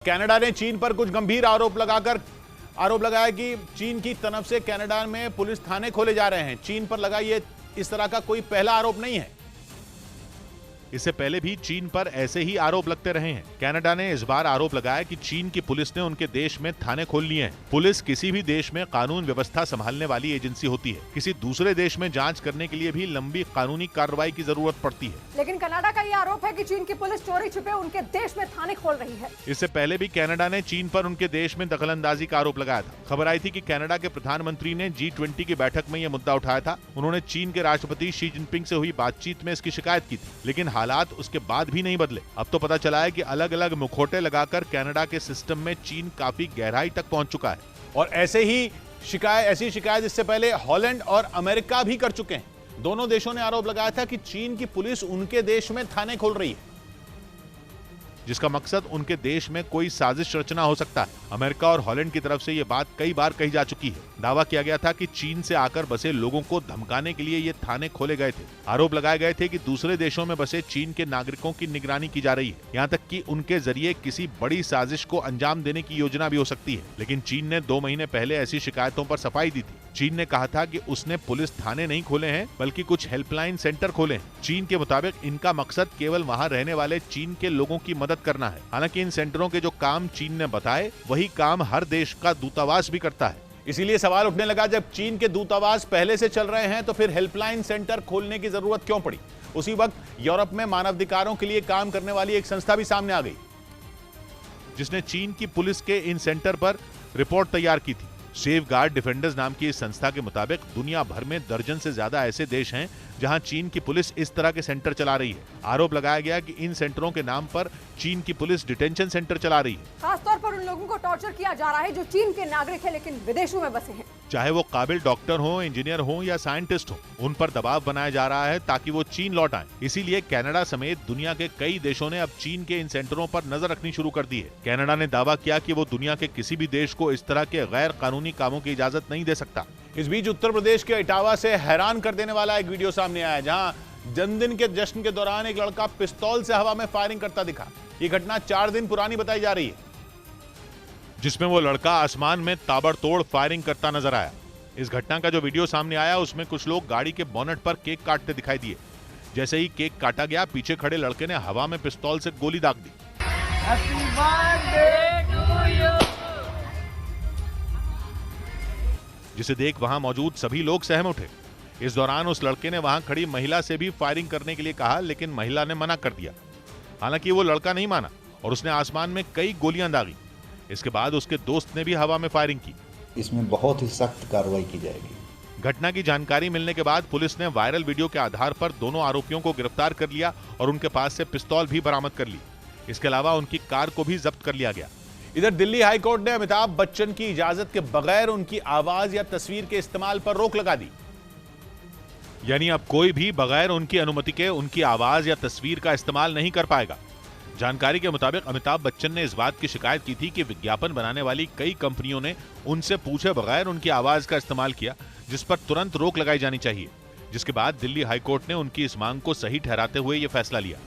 Canada ने चीन पर कुछ गंभीर आरोप लगाया कि चीन की तरफ से कनाडा में पुलिस थाने खोले जा रहे हैं। चीन पर लगा ये इस तरह का कोई पहला आरोप नहीं है। इससे पहले भी चीन पर ऐसे ही आरोप लगते रहे हैं। कनाडा ने इस बार आरोप लगाया कि चीन की पुलिस ने उनके देश में थाने खोल लिए हैं। पुलिस किसी भी देश में कानून व्यवस्था संभालने वाली एजेंसी होती है। किसी दूसरे देश में जांच करने के लिए भी लंबी कानूनी कार्रवाई की जरूरत पड़ती है। लेकिन कनाडा का ये आरोप है कि चीन की पुलिस चोरी छुपे उनके देश में थाने खोल रही है। इससे पहले भी कनाडा ने चीन पर उनके देश में दखलंदाजी का आरोप लगाया था। खबर आई थी कि कनाडा के प्रधानमंत्री ने G20 की बैठक में यह मुद्दा उठाया था। उन्होंने चीन के राष्ट्रपति शी जिनपिंग से हुई बातचीत में इसकी शिकायत की थी, लेकिन हालात उसके बाद भी नहीं बदले। अब तो पता चला है कि अलग अलग मुखौटे लगाकर कनाडा के सिस्टम में चीन काफी गहराई तक पहुंच चुका है। और ऐसी शिकायत इससे पहले हॉलैंड और अमेरिका भी कर चुके हैं। दोनों देशों ने आरोप लगाया था कि चीन की पुलिस उनके देश में थाने खोल रही है, जिसका मकसद उनके देश में कोई साजिश रचना हो सकता है। अमेरिका और हॉलैंड की तरफ से यह बात कई बार कही जा चुकी है। दावा किया गया था कि चीन से आकर बसे लोगों को धमकाने के लिए ये थाने खोले गए थे। आरोप लगाए गए थे कि दूसरे देशों में बसे चीन के नागरिकों की निगरानी की जा रही है, यहाँ तक कि उनके जरिए किसी बड़ी साजिश को अंजाम देने की योजना भी हो सकती है। लेकिन चीन ने 2 महीने पहले ऐसी शिकायतों पर सफाई दी थी। चीन ने कहा था कि उसने पुलिस थाने नहीं खोले हैं, बल्कि कुछ हेल्पलाइन सेंटर खोले हैं। चीन के मुताबिक इनका मकसद केवल वहां रहने वाले चीन के लोगों की मदद करना है। हालांकि इन सेंटरों के जो काम चीन ने बताए, वही काम हर देश का दूतावास भी करता है। इसीलिए सवाल उठने लगा, जब चीन के दूतावास पहले से चल रहे हैं तो फिर हेल्पलाइन सेंटर खोलने की जरूरत क्यों पड़ी। उसी वक्त यूरोप में मानवाधिकारों के लिए काम करने वाली एक संस्था भी सामने आ गई, जिसने चीन की पुलिस के इन सेंटर पर रिपोर्ट तैयार की थी। सेफगार्ड डिफेंडर्स नाम की इस संस्था के मुताबिक दुनिया भर में दर्जन से ज्यादा ऐसे देश हैं जहां चीन की पुलिस इस तरह के सेंटर चला रही है। आरोप लगाया गया कि इन सेंटरों के नाम पर चीन की पुलिस डिटेंशन सेंटर चला रही है। खासतौर पर उन लोगों को टॉर्चर किया जा रहा है जो चीन के नागरिक हैं लेकिन विदेशों में बसे हैं। चाहे वो काबिल डॉक्टर हो, इंजीनियर हो या साइंटिस्ट हो, उन पर दबाव बनाया जा रहा है ताकि वो चीन लौट आए। इसीलिए कनाडा समेत दुनिया के कई देशों ने अब चीन के इन सेंटरों पर नजर रखनी शुरू कर दी है। कनाडा ने दावा किया कि वो दुनिया के किसी भी देश को इस तरह के गैर कानूनी कामों की इजाजत नहीं दे सकता। इस बीच उत्तर प्रदेश के इटावा से हैरान कर देने वाला एक वीडियो सामने आया, जहां जन्मदिन के जश्न के दौरान एक लड़का पिस्तौल से हवा में फायरिंग करता दिखा। ये घटना 4 दिन पुरानी बताई जा रही है, जिसमें वो लड़का आसमान में ताबड़तोड़ फायरिंग करता नजर आया। इस घटना का जो वीडियो सामने आया, उसमें कुछ लोग गाड़ी के बोनेट पर केक काटते दिखाई दिए। जैसे ही केक काटा गया, पीछे खड़े लड़के ने हवा में पिस्तौल से गोली दाग दी। जिसे देख वहां मौजूद सभी लोग सहम उठे। इस दौरान उस लड़के ने वहां खड़ी महिला से भी फायरिंग करने के लिए कहा, लेकिन महिला ने मना कर दिया। हालांकि वो लड़का नहीं माना और उसने आसमान में कई गोलियां दागी। इसके बाद उसके दोस्त ने भी हवा में फायरिंग की। इसमें बहुत ही सख्त कार्रवाई की जाएगी। घटना की जानकारी मिलने के बाद पुलिस ने वायरल वीडियो के आधार पर दोनों आरोपियों को गिरफ्तार कर लिया और उनके पास से पिस्तौल भी बरामद कर ली। इसके अलावा उनकी कार को भी जब्त कर लिया गया। इधर दिल्ली हाई कोर्ट ने अमिताभ बच्चन की इजाजत के बगैर उनकी आवाज या तस्वीर के इस्तेमाल पर रोक लगा दी। यानी अब कोई भी बगैर उनकी अनुमति के उनकी आवाज या तस्वीर का इस्तेमाल नहीं कर पाएगा। जानकारी के मुताबिक अमिताभ बच्चन ने इस बात की शिकायत की थी कि विज्ञापन बनाने वाली कई कंपनियों ने उनसे पूछे बगैर उनकी आवाज का इस्तेमाल किया, जिस पर तुरंत रोक लगाई जानी चाहिए। जिसके बाद दिल्ली हाई कोर्ट ने उनकी इस मांग को सही ठहराते हुए यह फैसला लिया।